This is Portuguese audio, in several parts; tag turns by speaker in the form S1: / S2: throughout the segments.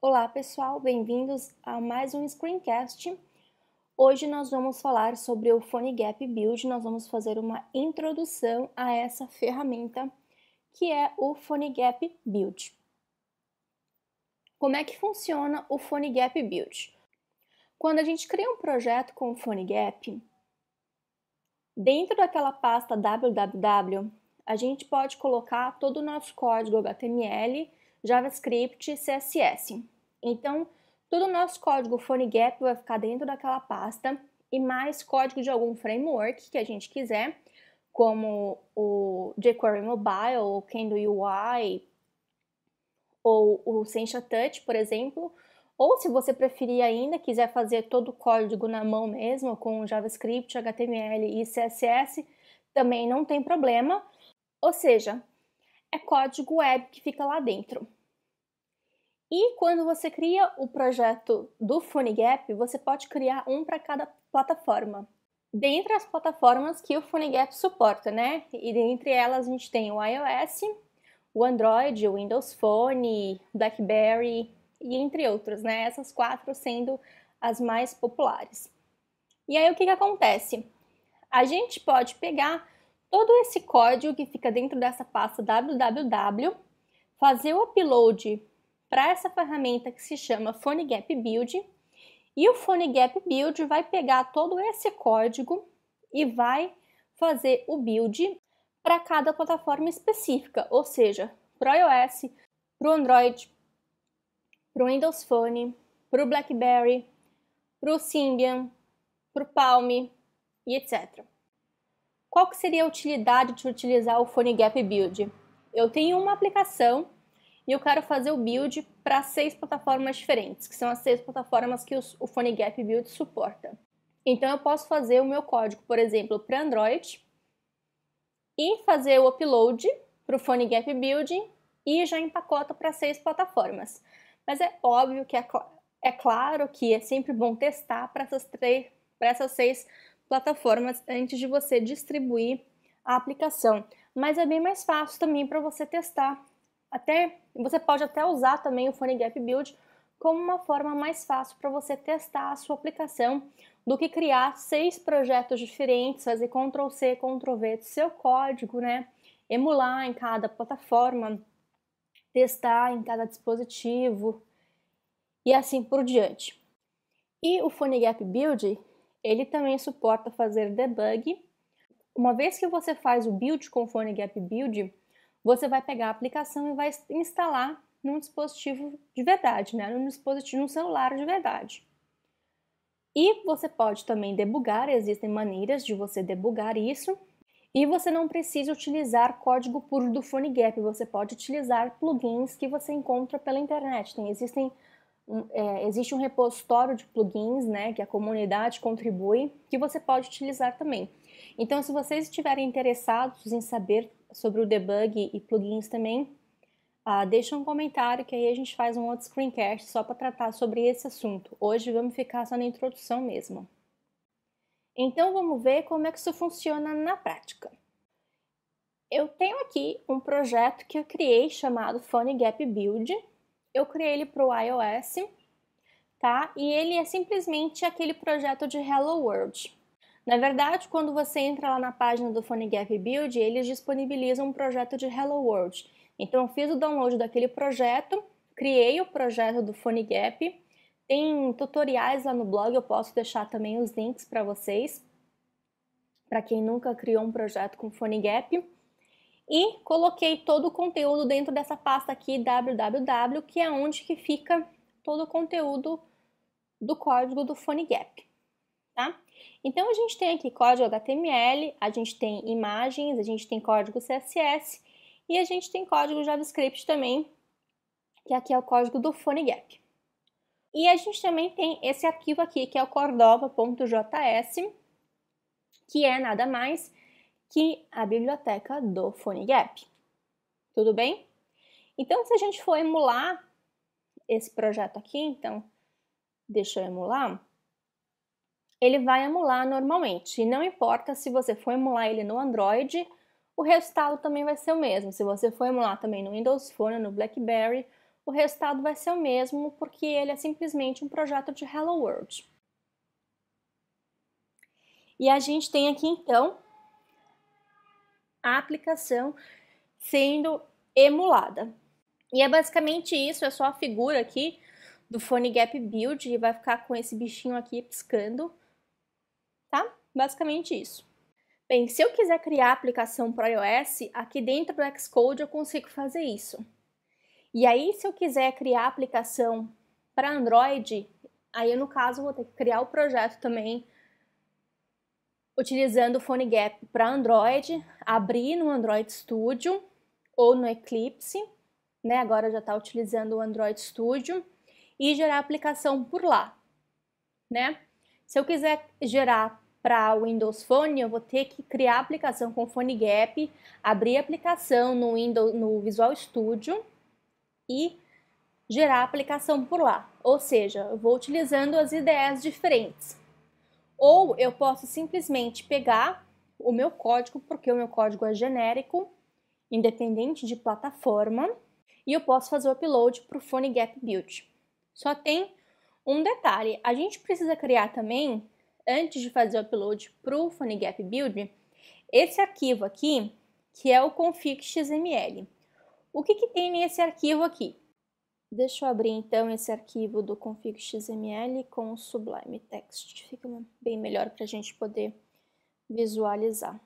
S1: Olá pessoal, bem-vindos a mais um screencast. Hoje nós vamos falar sobre o PhoneGap Build, nós vamos fazer uma introdução a essa ferramenta que é o PhoneGap Build. Como é que funciona o PhoneGap Build? Quando a gente cria um projeto com o PhoneGap, dentro daquela pasta www, a gente pode colocar todo o nosso código HTML, JavaScript e CSS. Então, todo o nosso código PhoneGap vai ficar dentro daquela pasta e mais código de algum framework que a gente quiser, como o jQuery Mobile, o Kendo UI ou o Sencha Touch, por exemplo. Ou se você preferir ainda, quiser fazer todo o código na mão mesmo, com JavaScript, HTML e CSS, também não tem problema. Ou seja, é código web que fica lá dentro. E quando você cria o projeto do PhoneGap, você pode criar um para cada plataforma. Dentre as plataformas que o PhoneGap suporta, né? E dentre elas a gente tem o iOS, o Android, o Windows Phone, BlackBerry e entre outros, né? Essas quatro sendo as mais populares. E aí o que acontece? A gente pode pegar todo esse código que fica dentro dessa pasta www, fazer o upload para essa ferramenta que se chama PhoneGap Build, e o PhoneGap Build vai pegar todo esse código e vai fazer o build para cada plataforma específica, ou seja, para o iOS, para o Android, para o Windows Phone, para o BlackBerry, para o Symbian, para o Palm e etc. Qual que seria a utilidade de utilizar o PhoneGap Build? Eu tenho uma aplicação e eu quero fazer o build para 6 plataformas diferentes, que são as 6 plataformas que o PhoneGap Build suporta. Então eu posso fazer o meu código, por exemplo, para Android e fazer o upload para o PhoneGap Build e já empacota para 6 plataformas. Mas é óbvio que é claro que é sempre bom testar para essas 6 plataformas antes de você distribuir a aplicação. Mas é bem mais fácil também para você testar. Você pode até usar também o PhoneGap Build como uma forma mais fácil para você testar a sua aplicação do que criar 6 projetos diferentes, fazer Ctrl+C, Ctrl+V do seu código, né? Emular em cada plataforma, testar em cada dispositivo e assim por diante. E o PhoneGap Build, ele também suporta fazer debug. Uma vez que você faz o build com o PhoneGap Build, você vai pegar a aplicação e vai instalar num dispositivo de verdade, né? Num celular de verdade. E você pode também debugar, existem maneiras de você debugar isso. E você não precisa utilizar código puro do PhoneGap, você pode utilizar plugins que você encontra pela internet. Existe um repositório de plugins, né, que a comunidade contribui, que você pode utilizar também. Então, se vocês estiverem interessados em saber sobre o debug e plugins também, deixa um comentário que aí a gente faz um outro screencast só para tratar sobre esse assunto. Hoje vamos ficar só na introdução mesmo. Então, vamos ver como é que isso funciona na prática. Eu tenho aqui um projeto que eu criei chamado PhoneGap Build. Eu criei ele para o iOS, tá? E ele é simplesmente aquele projeto de Hello World. Na verdade, quando você entra lá na página do PhoneGap Build, eles disponibilizam um projeto de Hello World. Então, eu fiz o download daquele projeto, criei o projeto do PhoneGap, tem tutoriais lá no blog, eu posso deixar também os links para vocês, para quem nunca criou um projeto com PhoneGap. E coloquei todo o conteúdo dentro dessa pasta aqui, www, que é onde que fica todo o conteúdo do código do PhoneGap, tá? Então, a gente tem aqui código HTML, a gente tem imagens, a gente tem código CSS e a gente tem código JavaScript também, que aqui é o código do PhoneGap. E a gente também tem esse arquivo aqui, que é o cordova.js, que é nada mais que a biblioteca do PhoneGap. Tudo bem? Então, se a gente for emular esse projeto aqui, então, deixa eu emular, ele vai emular normalmente. E não importa se você for emular ele no Android, o resultado também vai ser o mesmo. Se você for emular também no Windows Phone, no BlackBerry, o resultado vai ser o mesmo, porque ele é simplesmente um projeto de Hello World. E a gente tem aqui, então, a aplicação sendo emulada. E é basicamente isso, é só a figura aqui do PhoneGap Build, e vai ficar com esse bichinho aqui piscando, tá? Basicamente isso. Bem, se eu quiser criar a aplicação para iOS, aqui dentro do Xcode eu consigo fazer isso. E aí, se eu quiser criar a aplicação para Android, aí no caso eu vou ter que criar o projeto também utilizando o PhoneGap para Android, abrir no Android Studio ou no Eclipse, né? Agora já está utilizando o Android Studio e gerar a aplicação por lá, né? Se eu quiser gerar para o Windows Phone, eu vou ter que criar a aplicação com o PhoneGap, abrir a aplicação no Visual Studio e gerar a aplicação por lá. Ou seja, eu vou utilizando as IDEs diferentes. Ou eu posso simplesmente pegar o meu código, porque o meu código é genérico, independente de plataforma, e eu posso fazer o upload para o PhoneGap Build. Só tem um detalhe, a gente precisa criar também, antes de fazer o upload para o PhoneGap Build, esse arquivo aqui, que é o config.xml. O que tem nesse arquivo aqui? Deixa eu abrir então esse arquivo do config.xml com o Sublime Text. Fica bem melhor para a gente poder visualizar.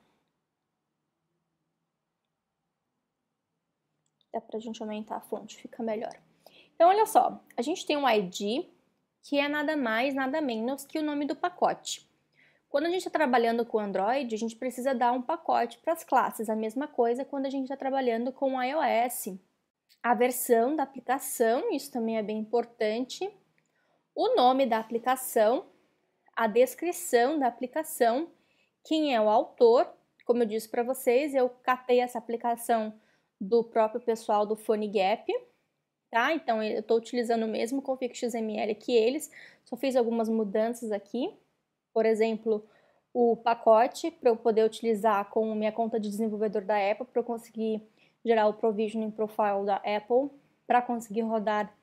S1: Dá para a gente aumentar a fonte, fica melhor. Então, olha só, a gente tem um ID, que é nada mais, nada menos que o nome do pacote. Quando a gente está trabalhando com Android, a gente precisa dar um pacote para as classes. A mesma coisa quando a gente está trabalhando com iOS. A versão da aplicação, isso também é bem importante. O nome da aplicação, a descrição da aplicação, quem é o autor. Como eu disse para vocês, eu catei essa aplicação do próprio pessoal do PhoneGap, tá? Então, eu estou utilizando o mesmo config.xml que eles, só fiz algumas mudanças aqui. Por exemplo, o pacote para eu poder utilizar com minha conta de desenvolvedor da Apple, para eu conseguir gerar o provisioning profile da Apple, para conseguir rodar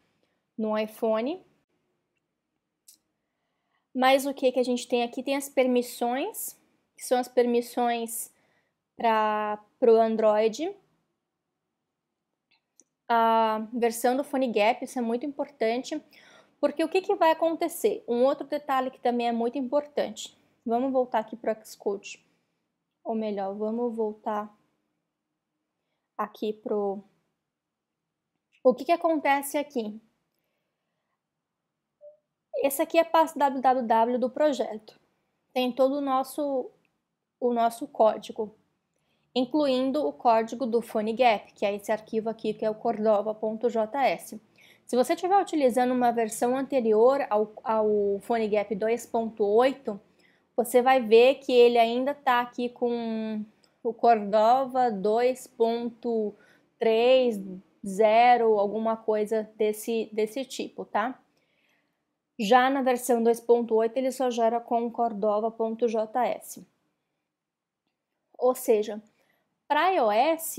S1: no iPhone. Mas o que a gente tem aqui? Tem as permissões, que são as permissões para o Android. A versão do PhoneGap, isso é muito importante, porque o que vai acontecer? Um outro detalhe que também é muito importante. Vamos voltar aqui para o Xcode. Ou melhor, vamos voltar aqui pro... O que acontece aqui? Esse aqui é a pasta www do projeto. Tem todo o nosso código, incluindo o código do PhoneGap, que é esse arquivo aqui, que é o cordova.js. Se você estiver utilizando uma versão anterior ao PhoneGap 2.8, você vai ver que ele ainda está aqui com o Cordova 2.30, alguma coisa desse tipo, tá? Já na versão 2.8 ele só gera com cordova.js. Ou seja, para iOS,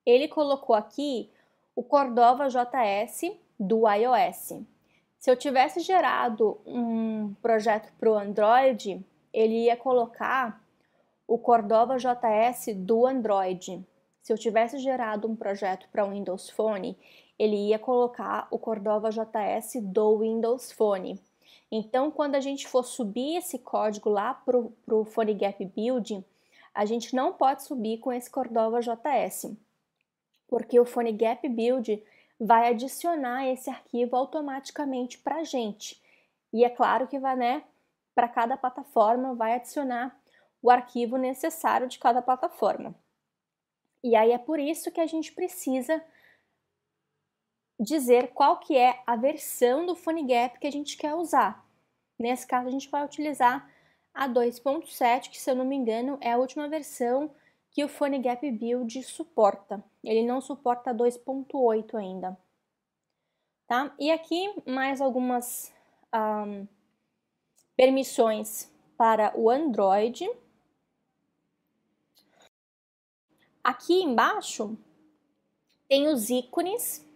S1: ele colocou aqui o Cordova JS do iOS. Se eu tivesse gerado um projeto para o Android, ele ia colocar o Cordova JS do Android. Se eu tivesse gerado um projeto para o Windows Phone, ele ia colocar o Cordova JS do Windows Phone. Então, quando a gente for subir esse código lá para o PhoneGap Build, a gente não pode subir com esse Cordova JS, porque o PhoneGap Build vai adicionar esse arquivo automaticamente para a gente. E é claro que vai, né, para cada plataforma vai adicionar o arquivo necessário de cada plataforma. E aí é por isso que a gente precisa dizer qual que é a versão do PhoneGap que a gente quer usar. Nesse caso, a gente vai utilizar a 2.7, que, se eu não me engano, é a última versão que o PhoneGap Build suporta. Ele não suporta a 2.8 ainda. Tá? E aqui mais algumas permissões para o Android. Aqui embaixo tem os ícones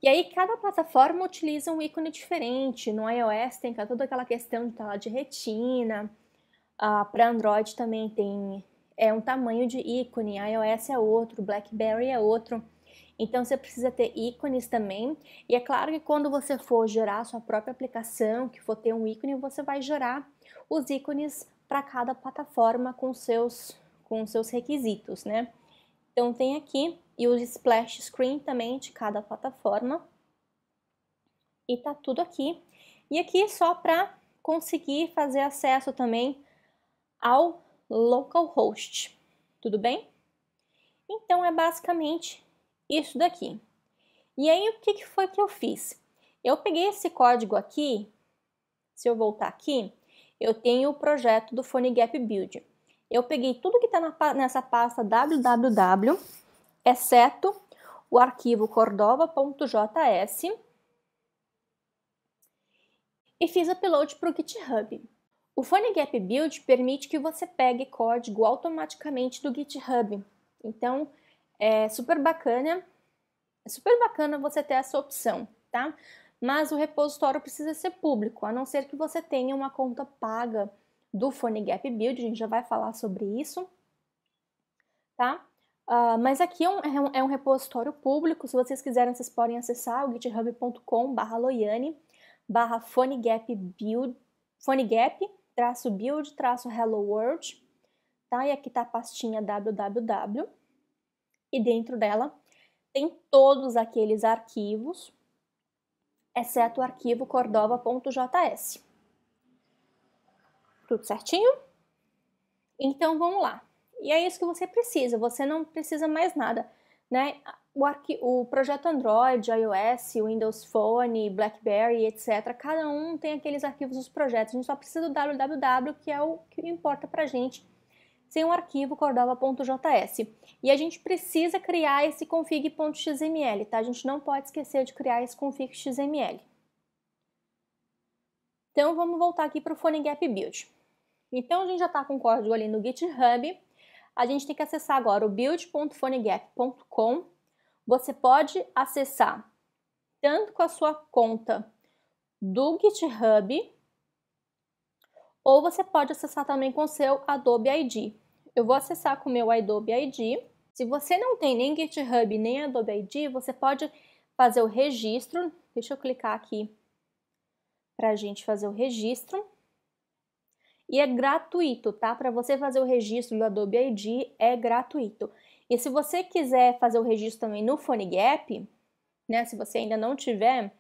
S1: E aí cada plataforma utiliza um ícone diferente. No iOS tem toda aquela questão de tela de retina, para Android também tem um tamanho de ícone, iOS é outro, BlackBerry é outro. Então você precisa ter ícones também. E é claro que quando você for gerar a sua própria aplicação, que for ter um ícone, você vai gerar os ícones para cada plataforma com seus requisitos, né? Então tem aqui e o splash screen também de cada plataforma. E tá tudo aqui. E aqui só para conseguir fazer acesso também ao localhost. Tudo bem? Então é basicamente isso daqui. E aí o que foi que eu fiz? Eu peguei esse código aqui, se eu voltar aqui, eu tenho o projeto do PhoneGap Build. Eu peguei tudo que está nessa pasta www, exceto o arquivo cordova.js e fiz upload para o GitHub. O PhoneGap Build permite que você pegue código automaticamente do GitHub. Então, é super bacana você ter essa opção, tá? Mas o repositório precisa ser público, a não ser que você tenha uma conta paga do PhoneGap Build, a gente já vai falar sobre isso, tá? Mas aqui é um repositório público, se vocês quiserem, vocês podem acessar o github.com/loiane/PhoneGap-build, PhoneGap-build-hello world, tá? E aqui tá a pastinha www, e dentro dela tem todos aqueles arquivos, exceto o arquivo cordova.js. Tudo certinho? Então vamos lá. E é isso que você precisa, você não precisa mais nada, né? O projeto Android, iOS, Windows Phone, BlackBerry, etc. Cada um tem aqueles arquivos dos projetos. A gente só precisa do www, que é o que importa pra gente, sem um arquivo cordova.js. E a gente precisa criar esse config.xml, tá? A gente não pode esquecer de criar esse config.xml. Então vamos voltar aqui para o PhoneGap Build. Então a gente já está com o código ali no GitHub. A gente tem que acessar agora o build.phonegap.com. Você pode acessar tanto com a sua conta do GitHub, ou você pode acessar também com o seu Adobe ID. Eu vou acessar com o meu Adobe ID. Se você não tem nem GitHub nem Adobe ID, você pode fazer o registro. Deixa eu clicar aqui para a gente fazer o registro. E é gratuito, tá? Para você fazer o registro do Adobe ID é gratuito. E se você quiser fazer o registro também no PhoneGap, né? Se você ainda não tiver,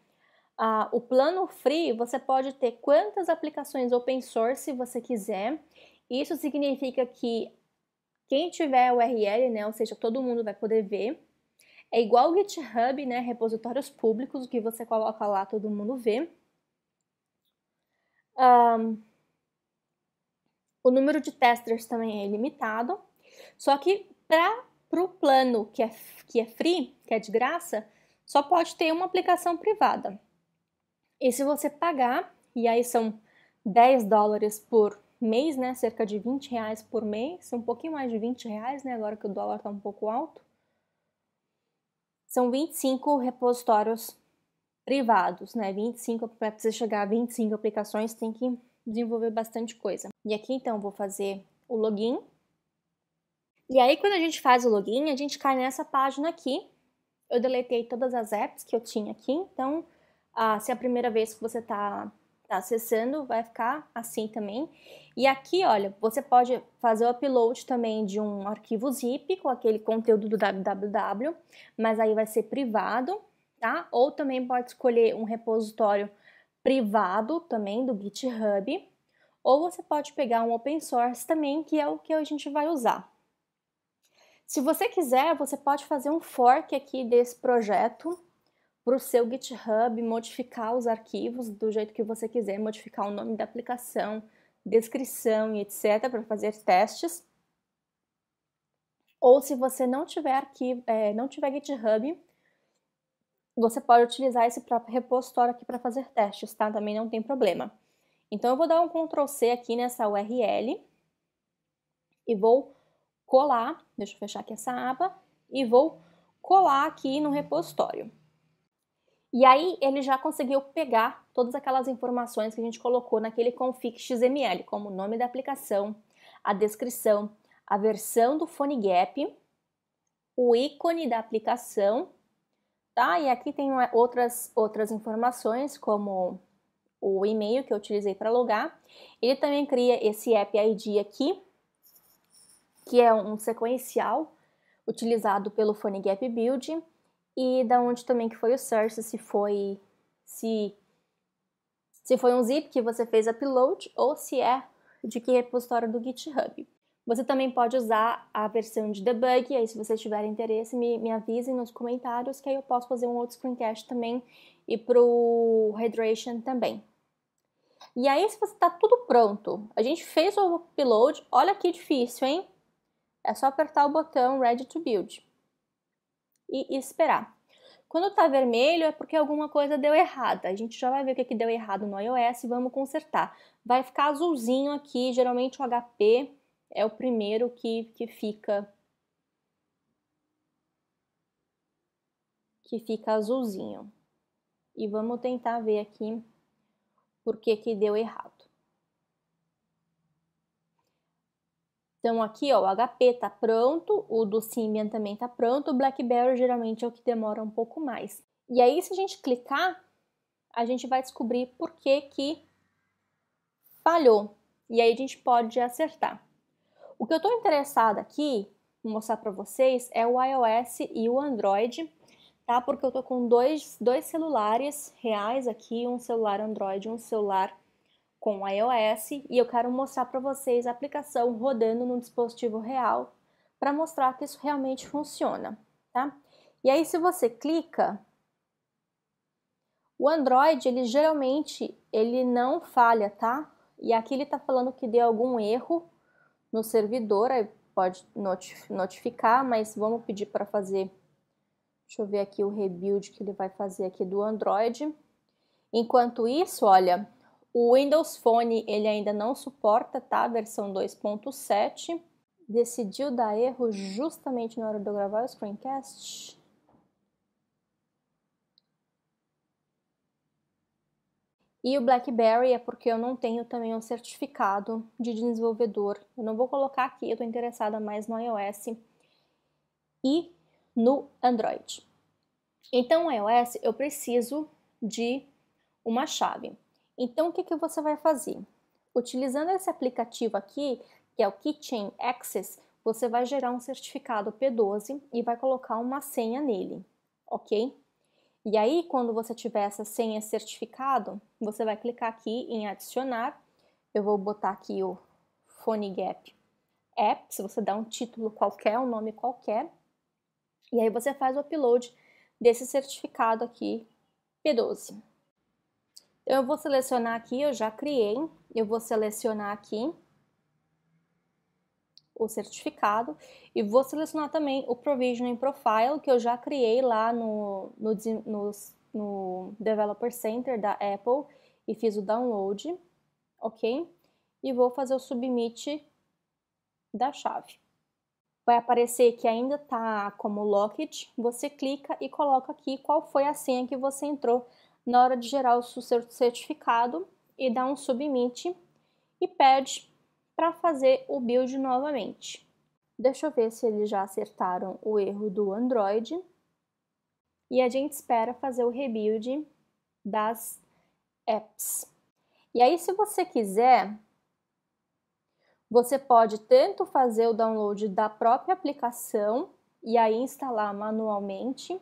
S1: o plano free, você pode ter quantas aplicações open source você quiser. Isso significa que quem tiver URL, né? Ou seja, todo mundo vai poder ver. É igual o GitHub, né? Repositórios públicos, o que você coloca lá, todo mundo vê. O número de testers também é ilimitado, só que para o plano que é free, que é de graça, só pode ter uma aplicação privada. E se você pagar, e aí são $10 por mês, né, cerca de R$20 por mês, um pouquinho mais de R$20, né, agora que o dólar está um pouco alto, são 25 repositórios privados, né, 25, para você chegar a 25 aplicações, tem que desenvolver bastante coisa. E aqui então vou fazer o login. E aí quando a gente faz o login, a gente cai nessa página aqui. Eu deletei todas as apps que eu tinha aqui, então se é a primeira vez que você está acessando, vai ficar assim também. E aqui, olha, você pode fazer o upload também de um arquivo zip com aquele conteúdo do www, mas aí vai ser privado, tá? Ou também pode escolher um repositório privado também do GitHub, ou você pode pegar um open source também, que é o que a gente vai usar. Se você quiser, você pode fazer um fork aqui desse projeto para o seu GitHub, modificar os arquivos do jeito que você quiser, modificar o nome da aplicação, descrição e etc. para fazer testes. Ou se você não tiver arquivo, não tiver GitHub, você pode utilizar esse próprio repositório aqui para fazer testes, tá? Também não tem problema. Então eu vou dar um Ctrl C aqui nessa URL e vou colar, deixa eu fechar aqui essa aba, e vou colar aqui no repositório. E aí ele já conseguiu pegar todas aquelas informações que a gente colocou naquele config XML, como o nome da aplicação, a descrição, a versão do PhoneGap, o ícone da aplicação, tá? E aqui tem outras informações, como o e-mail que eu utilizei para logar. Ele também cria esse App ID aqui, que é um sequencial utilizado pelo PhoneGap Build, e da onde também que foi o source, se foi um zip que você fez upload ou se é de que repositório do GitHub. Você também pode usar a versão de debug, aí se vocês tiverem interesse, me avisem nos comentários, que aí eu posso fazer um outro screencast também e pro Hydration também. E aí, se você tá tudo pronto, a gente fez o upload, olha que difícil, hein? É só apertar o botão Ready to Build e esperar. Quando tá vermelho é porque alguma coisa deu errada. A gente já vai ver o que deu errado no iOS e vamos consertar. Vai ficar azulzinho aqui, geralmente o HP é o primeiro que fica azulzinho. E vamos tentar ver aqui por que deu errado. Então aqui, ó, o HP tá pronto, o do Symbian também tá pronto, o BlackBerry geralmente é o que demora um pouco mais. E aí, se a gente clicar, a gente vai descobrir por que falhou. E aí a gente pode acertar. O que eu estou interessada aqui, vou mostrar para vocês, é o iOS e o Android, tá? Porque eu estou com dois celulares reais aqui, um celular Android e um celular com iOS, e eu quero mostrar para vocês a aplicação rodando no dispositivo real para mostrar que isso realmente funciona, tá? E aí, se você clica, o Android, ele geralmente não falha, tá? E aqui ele está falando que deu algum erro no servidor, aí pode notificar, mas vamos pedir para fazer, deixa eu ver aqui o rebuild que ele vai fazer aqui do Android. Enquanto isso, olha, o Windows Phone ele ainda não suporta, tá? Versão 2.7. Decidiu dar erro justamente na hora de eu gravar o screencast. E o BlackBerry é porque eu não tenho também um certificado de desenvolvedor. Eu não vou colocar aqui, eu estou interessada mais no iOS e no Android. Então, o iOS eu preciso de uma chave. Então, o que você vai fazer? Utilizando esse aplicativo aqui, que é o Keychain Access, você vai gerar um certificado P12 e vai colocar uma senha nele, ok? E aí, quando você tiver essa senha certificado, você vai clicar aqui em adicionar. Eu vou botar aqui o PhoneGap App, se você dá um título qualquer, um nome qualquer, e aí você faz o upload desse certificado aqui, P12. Então, eu vou selecionar aqui, eu já criei, eu vou selecionar aqui o certificado e vou selecionar também o Provisioning Profile, que eu já criei lá no Developer Center da Apple e fiz o download, ok? E vou fazer o submit da chave. Vai aparecer que ainda está como locked, você clica e coloca aqui qual foi a senha que você entrou na hora de gerar o seu certificado e dá um submit e pede para fazer o build novamente. Deixa eu ver se eles já acertaram o erro do Android e a gente espera fazer o rebuild das apps. E aí, se você quiser, você pode tanto fazer o download da própria aplicação e aí instalar manualmente,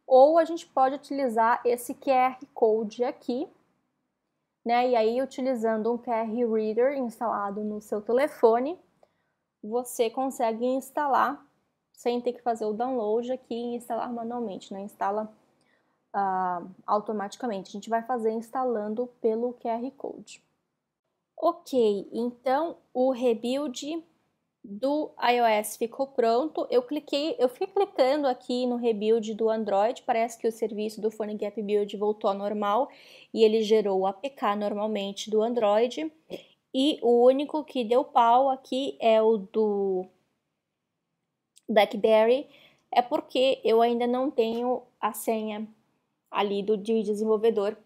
S1: ou a gente pode utilizar esse QR Code aqui, né? E aí, utilizando um QR Reader instalado no seu telefone, você consegue instalar sem ter que fazer o download aqui e instalar manualmente, né? Instala automaticamente. A gente vai fazer instalando pelo QR Code. Ok, então o rebuild do iOS ficou pronto. Eu fiquei clicando aqui no rebuild do Android, parece que o serviço do PhoneGap Build voltou ao normal e ele gerou o APK normalmente do Android. E o único que deu pau aqui é o do BlackBerry, é porque eu ainda não tenho a senha ali de desenvolvedor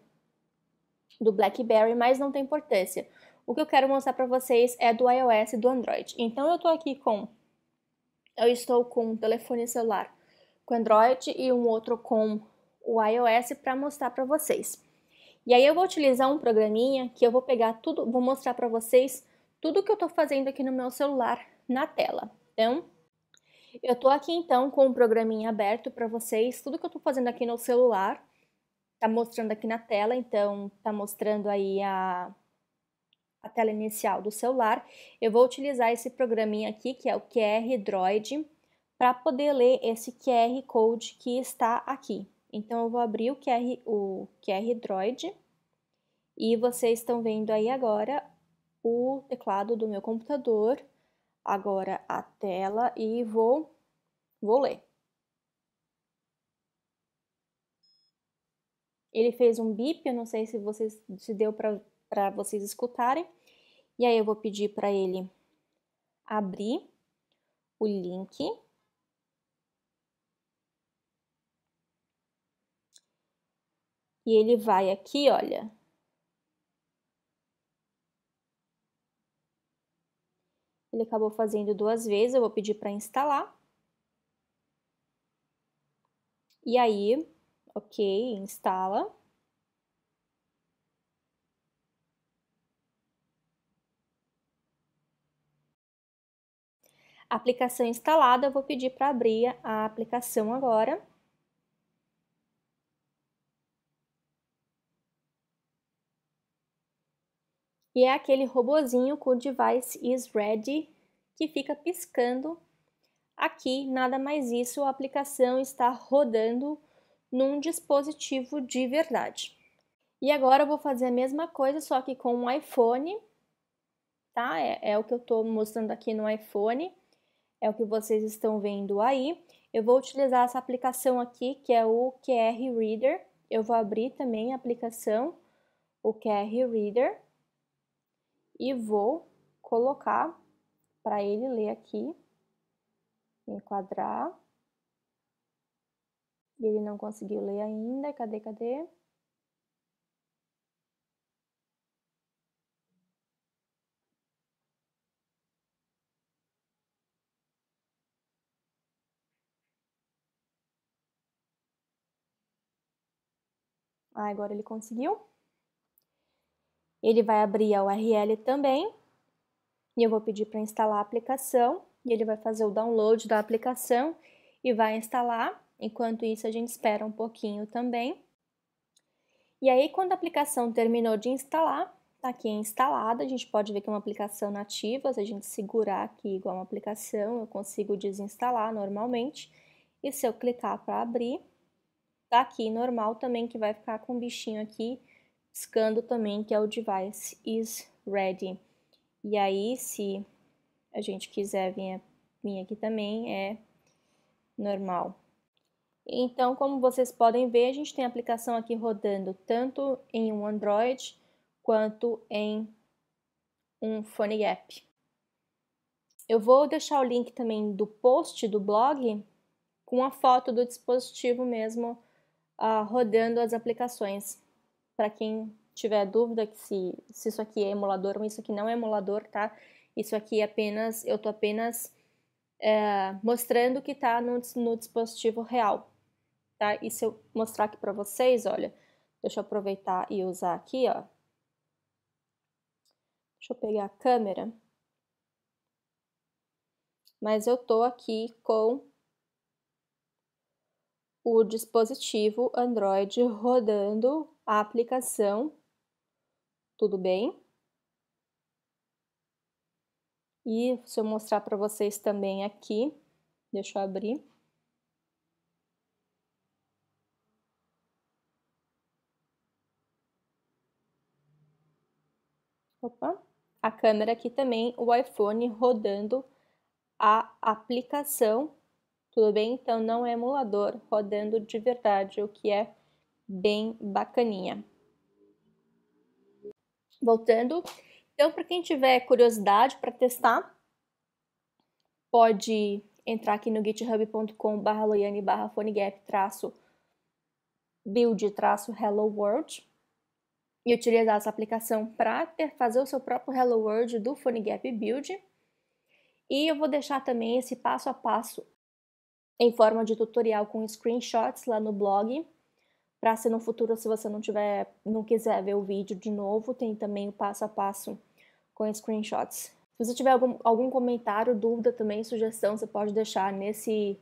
S1: do BlackBerry, mas não tem importância. O que eu quero mostrar para vocês é do iOS e do Android. Então eu estou com um telefone celular com Android e um outro com o iOS para mostrar para vocês. E aí eu vou utilizar um programinha que eu vou pegar tudo, vou mostrar para vocês tudo que eu estou fazendo aqui no meu celular na tela. Então, eu estou aqui então com um programinha aberto para vocês, tudo que eu estou fazendo aqui no celular, tá mostrando aqui na tela, então tá mostrando aí a tela inicial do celular. Eu vou utilizar esse programinha aqui, que é o QR Droid, para poder ler esse QR Code que está aqui. Então, eu vou abrir o QR Droid e vocês estão vendo aí agora o teclado do meu computador, agora a tela e vou ler. Ele fez um bip, eu não sei se deu para vocês escutarem. E aí eu vou pedir para ele abrir o link. E ele vai aqui, olha. Ele acabou fazendo 2 vezes, eu vou pedir para instalar. E aí, ok, instala. Aplicação instalada, eu vou pedir para abrir a aplicação agora. E é aquele robozinho com o device is ready que fica piscando. Aqui, nada mais isso, a aplicação está rodando num dispositivo de verdade. E agora eu vou fazer a mesma coisa, só que com um iPhone, tá? É o que eu estou mostrando aqui no iPhone, é o que vocês estão vendo aí. Eu vou utilizar essa aplicação aqui, que é o QR Reader. Eu vou abrir também a aplicação, o QR Reader, e vou colocar para ele ler aqui, enquadrar. Ele não conseguiu ler ainda, cadê? Ah, agora ele conseguiu. Ele vai abrir a URL também, e eu vou pedir para instalar a aplicação, e ele vai fazer o download da aplicação e vai instalar. Enquanto isso, a gente espera um pouquinho também. E aí, quando a aplicação terminou de instalar, tá aqui instalada, a gente pode ver que é uma aplicação nativa, se a gente segurar aqui igual uma aplicação, eu consigo desinstalar normalmente. E se eu clicar para abrir, tá aqui normal também, que vai ficar com um bichinho aqui, piscando também, que é o device is ready. E aí, se a gente quiser vir aqui também, é normal. Então, como vocês podem ver, a gente tem a aplicação aqui rodando tanto em um Android quanto em um PhoneGap. Eu vou deixar o link também do post do blog com a foto do dispositivo mesmo rodando as aplicações. Para quem tiver dúvida que se isso aqui é emulador ou isso aqui não é emulador, tá? Isso aqui é apenas, eu tô apenas mostrando que tá no dispositivo real, tá? E se eu mostrar aqui para vocês, olha, deixa eu aproveitar e usar aqui, ó. Deixa eu pegar a câmera. Mas eu tô aqui com o dispositivo Android rodando a aplicação, tudo bem? E se eu mostrar para vocês também aqui, deixa eu abrir. Opa, a câmera aqui também, o iPhone rodando a aplicação, tudo bem? Então não é emulador, rodando de verdade, o que é bem bacaninha. Voltando, então para quem tiver curiosidade para testar, pode entrar aqui no github.com/loiane/phonegap- build-hello world e utilizar essa aplicação para fazer o seu próprio Hello World do PhoneGap Build. E eu vou deixar também esse passo a passo em forma de tutorial com screenshots lá no blog, para se no futuro, se você não quiser ver o vídeo de novo, tem também o passo a passo com screenshots. Se você tiver algum comentário, dúvida também, sugestão, você pode deixar nesse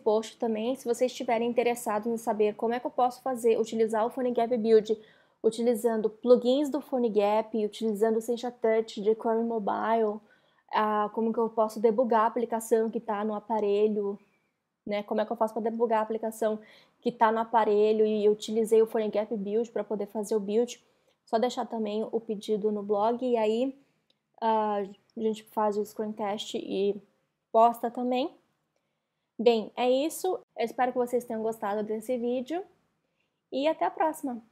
S1: post também. Se vocês estiverem interessados em saber como é que eu posso utilizar o PhoneGap Build, utilizando plugins do PhoneGap, utilizando o Sencha Touch de Core Mobile, como que eu posso debugar a aplicação que está no aparelho, né? Como é que eu faço para debugar a aplicação que está no aparelho e eu utilizei o PhoneGap Build para poder fazer o build. Só deixar também o pedido no blog e aí a gente faz o screencast e posta também. Bem, é isso. Eu espero que vocês tenham gostado desse vídeo e até a próxima!